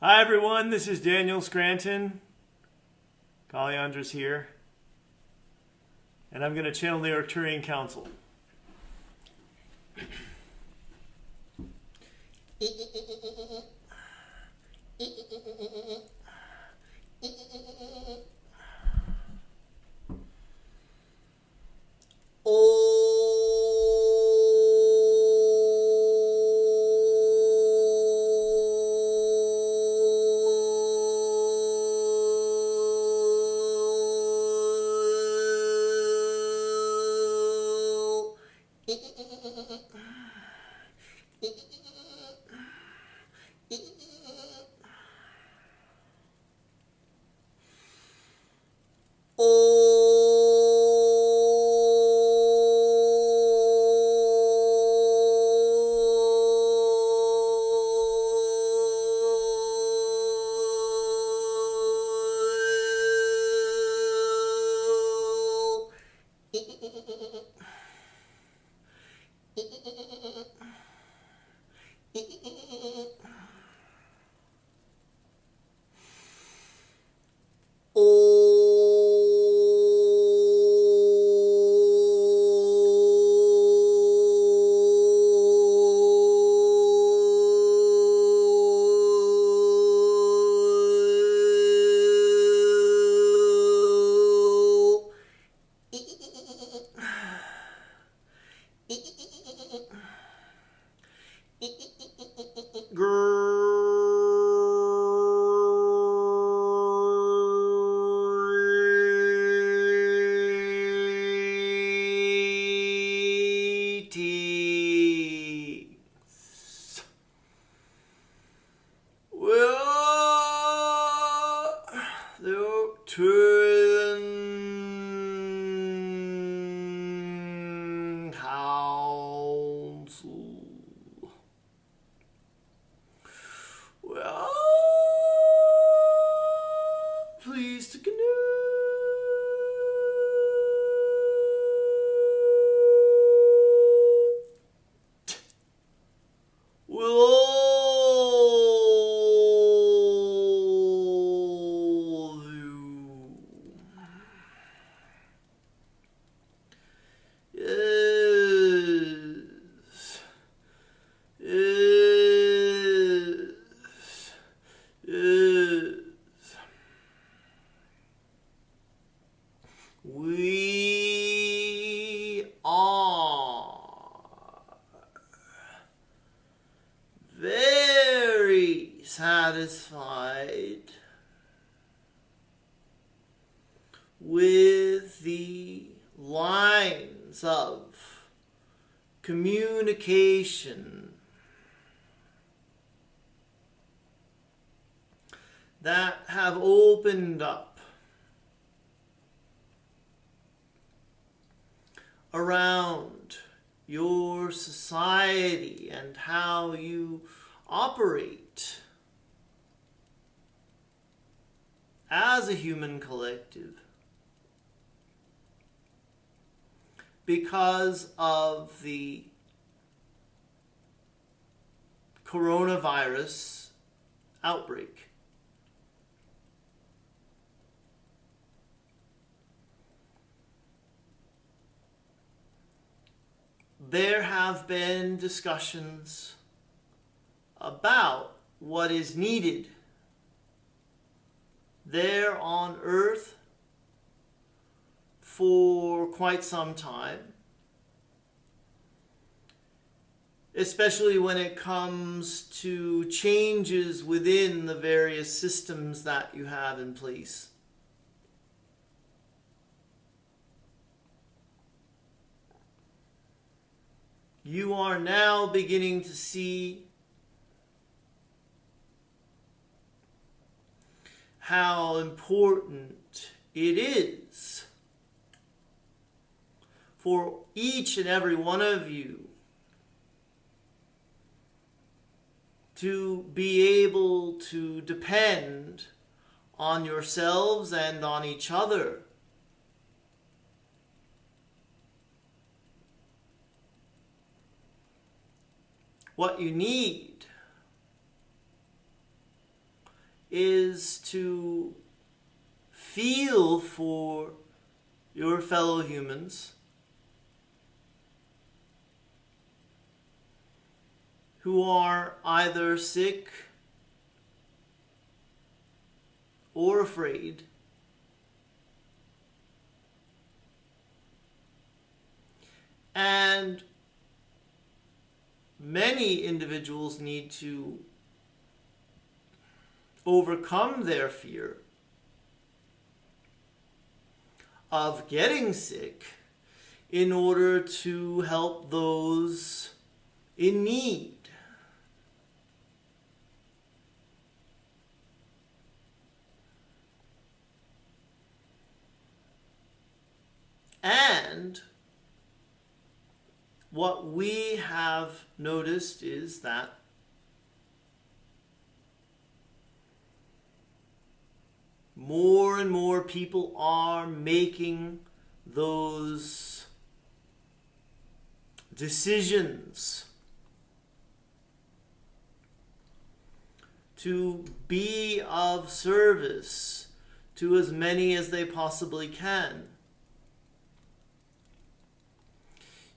Hi everyone, this is Daniel Scranton. Kalyandra's here. And I'm going to channel the Arcturian Council. The Arcturian Council. Well, pleased to connect. We are very satisfied with the lines of communication that have opened up around your society and how you operate as a human collective because of the coronavirus outbreak. There have been discussions about what is needed there on Earth for quite some time, especially when it comes to changes within the various systems that you have in place. You are now beginning to see how important it is for each and every one of you to be able to depend on yourselves and on each other. What you need is to feel for your fellow humans who are either sick or afraid, and many individuals need to overcome their fear of getting sick in order to help those in need. And what we have noticed is that more and more people are making those decisions to be of service to as many as they possibly can.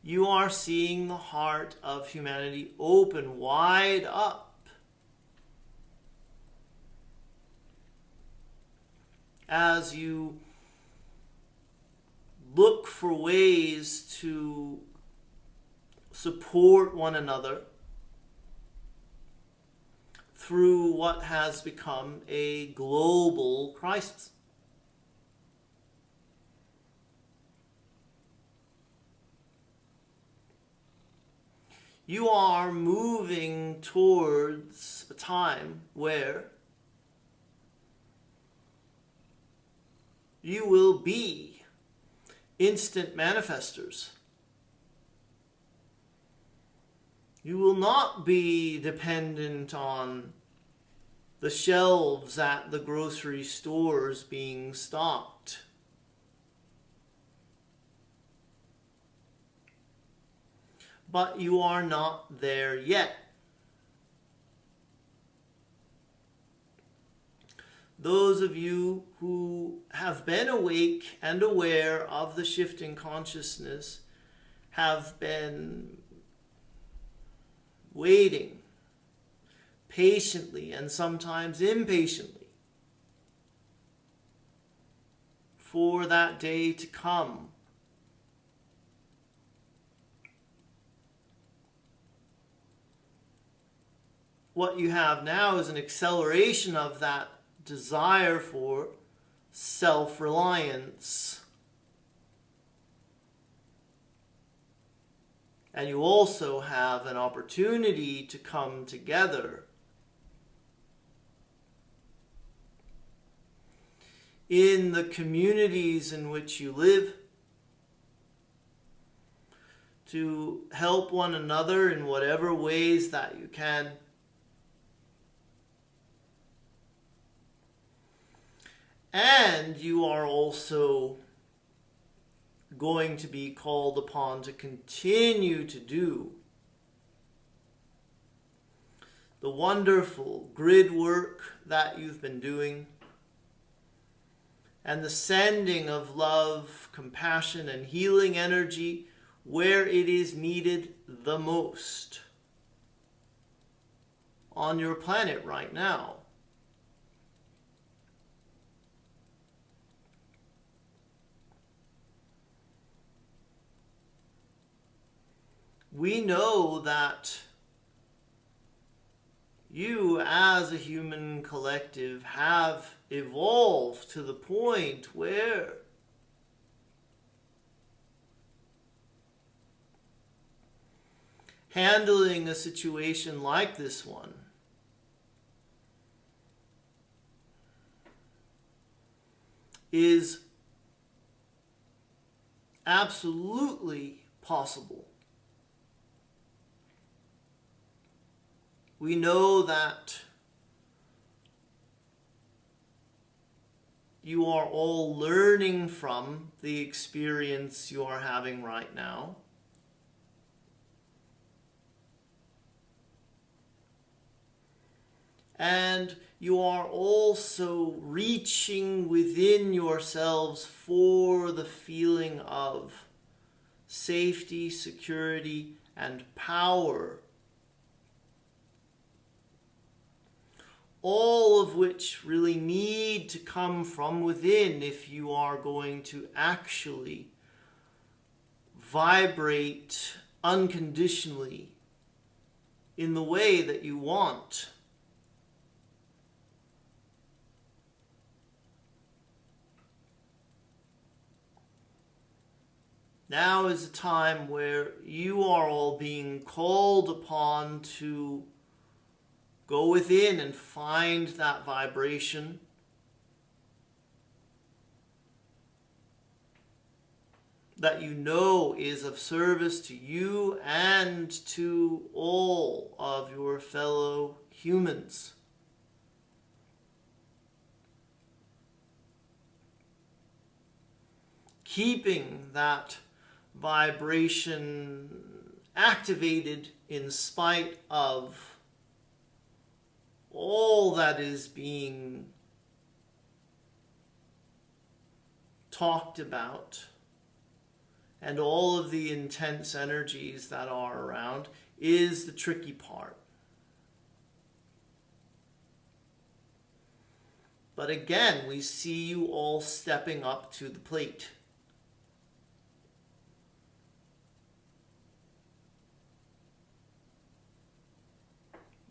You are seeing the heart of humanity open wide up as you look for ways to support one another through what has become a global crisis. You are moving towards a time where you will be instant manifestors. You will not be dependent on the shelves at the grocery stores being stocked. But you are not there yet. Those of you who have been awake and aware of the shift in consciousness have been waiting patiently and sometimes impatiently for that day to come. What you have now is an acceleration of that desire for self-reliance. And you also have an opportunity to come together in the communities in which you live to help one another in whatever ways that you can. And you are also going to be called upon to continue to do the wonderful grid work that you've been doing and the sending of love, compassion, and healing energy where it is needed the most on your planet right now. We know that you as a human collective have evolved to the point where handling a situation like this one is absolutely possible. We know that you are all learning from the experience you are having right now. And you are also reaching within yourselves for the feeling of safety, security, and power. All of which really need to come from within if you are going to actually vibrate unconditionally in the way that you want. Now is a time where you are all being called upon to go within and find that vibration. That you know is of service to you and to all of your fellow humans. Keeping that vibration activated in spite of all that is being talked about and all of the intense energies that are around is the tricky part. But again, we see you all stepping up to the plate.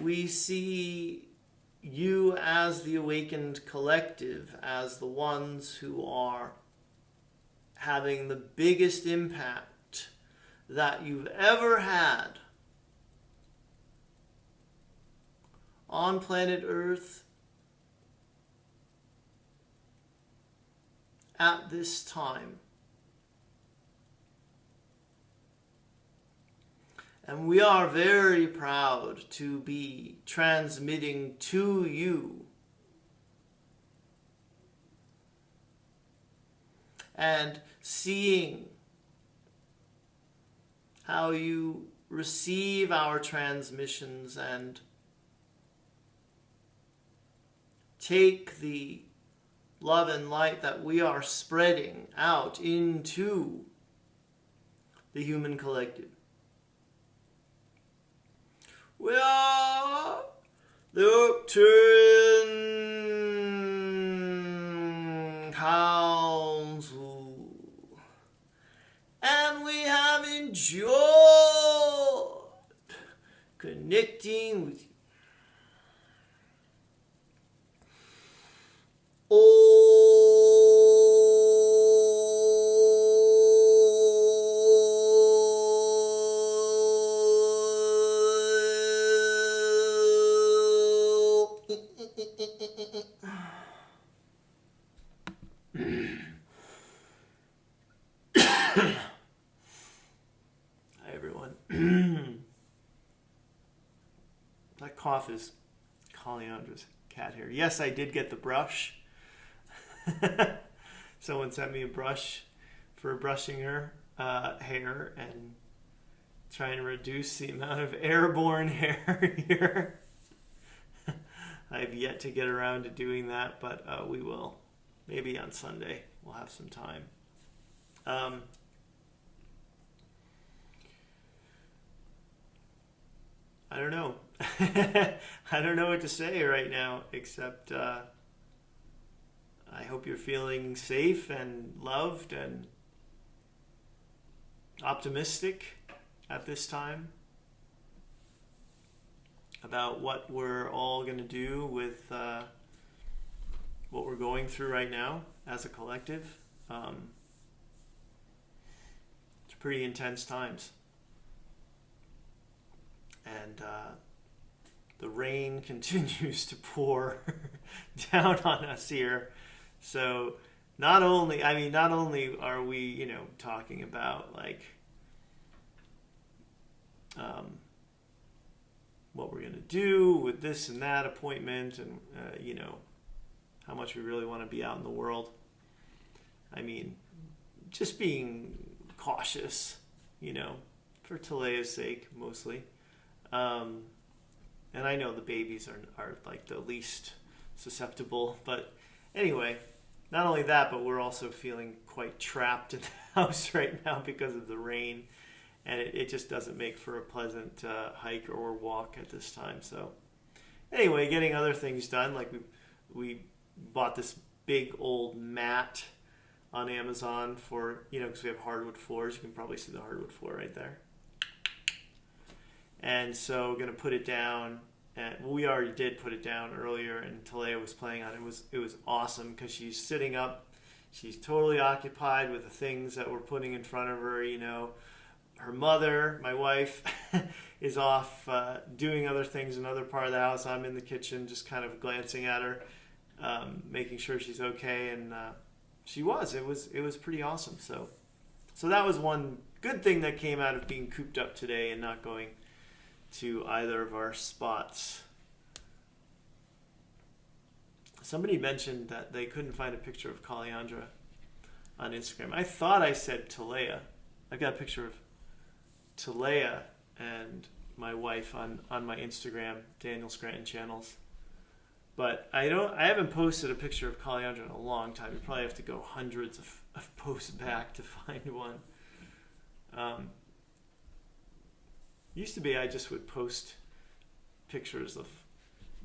We see you as the awakened collective, as the ones who are having the biggest impact that you've ever had on planet Earth at this time. And we are very proud to be transmitting to you and seeing how you receive our transmissions and take the love and light that we are spreading out into the human collective. We are the Arcturian Council, and we have enjoyed connecting with you. Hi everyone. That cough is Caliandra's cat hair. Yes, I did get the brush. Someone sent me a brush for brushing her hair and trying to reduce the amount of airborne hair here. I've yet to get around to doing that, but we will. Maybe on Sunday we'll have some time. I don't know. I don't know what to say right now, except I hope you're feeling safe and loved and optimistic at this time about what we're all going to do with what we're going through right now as a collective. It's pretty intense times. And the rain continues to pour down on us here. So not only are we, talking about like what we're going to do with this and that appointment and, how much we really want to be out in the world. I mean, just being cautious, for Talea's sake, mostly. And I know the babies are like the least susceptible. But anyway, not only that, but we're also feeling quite trapped in the house right now because of the rain. And it just doesn't make for a pleasant hike or walk at this time. So anyway, getting other things done. Like we bought this big old mat on Amazon for, because we have hardwood floors. You can probably see the hardwood floor right there. And so we're going to put it down. And we already did put it down earlier, and Talea was playing on it. It was awesome because she's sitting up. She's totally occupied with the things that we're putting in front of her. Her mother, my wife, is off doing other things in another part of the house. I'm in the kitchen just kind of glancing at her, making sure she's okay. And she was. It was pretty awesome. So that was one good thing that came out of being cooped up today and not going to either of our spots. Somebody mentioned that they couldn't find a picture of Kaliandra on Instagram. I thought I said Talea. I've got a picture of Talea and my wife on my Instagram, Daniel Scranton Channels. But I haven't posted a picture of Kaliandra in a long time. You probably have to go hundreds of posts back to find one. Used to be I just would post pictures of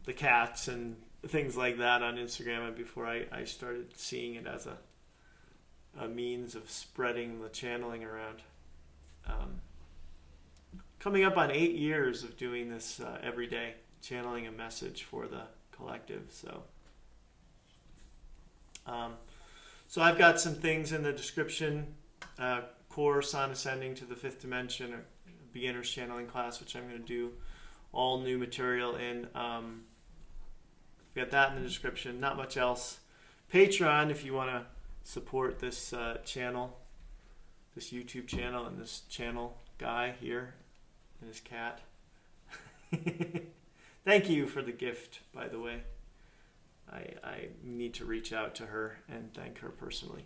the cats and things like that on Instagram, and before I started seeing it as a means of spreading the channeling around. Coming up on 8 years of doing this every day, channeling a message for the collective. So I've got some things in the description, course on ascending to the fifth dimension, or beginner's channeling class, which I'm going to do all new material in. Got that in the description. Not much else. Patreon, if you want to support this channel, this YouTube channel, and this channel guy here and his cat. Thank you for the gift, by the way. I need to reach out to her and thank her personally.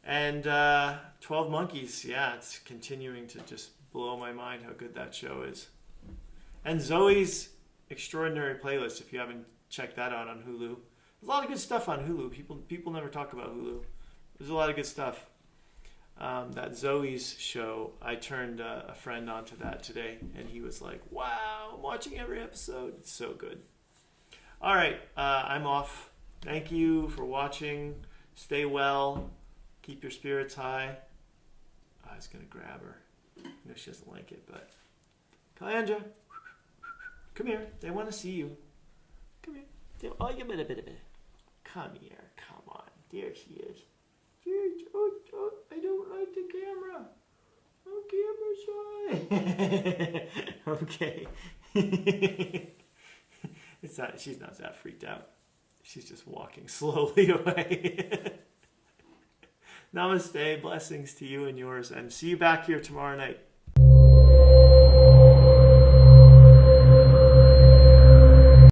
And 12 Monkeys, yeah, it's continuing to just blow my mind how good that show is. And Zoe's Extraordinary Playlist, if you haven't checked that out on Hulu. There's a lot of good stuff on Hulu. People never talk about Hulu. There's a lot of good stuff. That Zoe's show, I turned a friend onto that today, and he was like, wow, I'm watching every episode. It's so good. All right, I'm off. Thank you for watching. Stay well. Keep your spirits high. I was going to grab her. I know she doesn't like it, but... Kaliandra, come here. They want to see you. Come here. Oh, you bit of it. Come here. Come on. There she is. Oh, I don't like the camera. I'm camera shy. Okay. She's not that freaked out. She's just walking slowly away. Namaste, blessings to you and yours, and see you back here tomorrow night.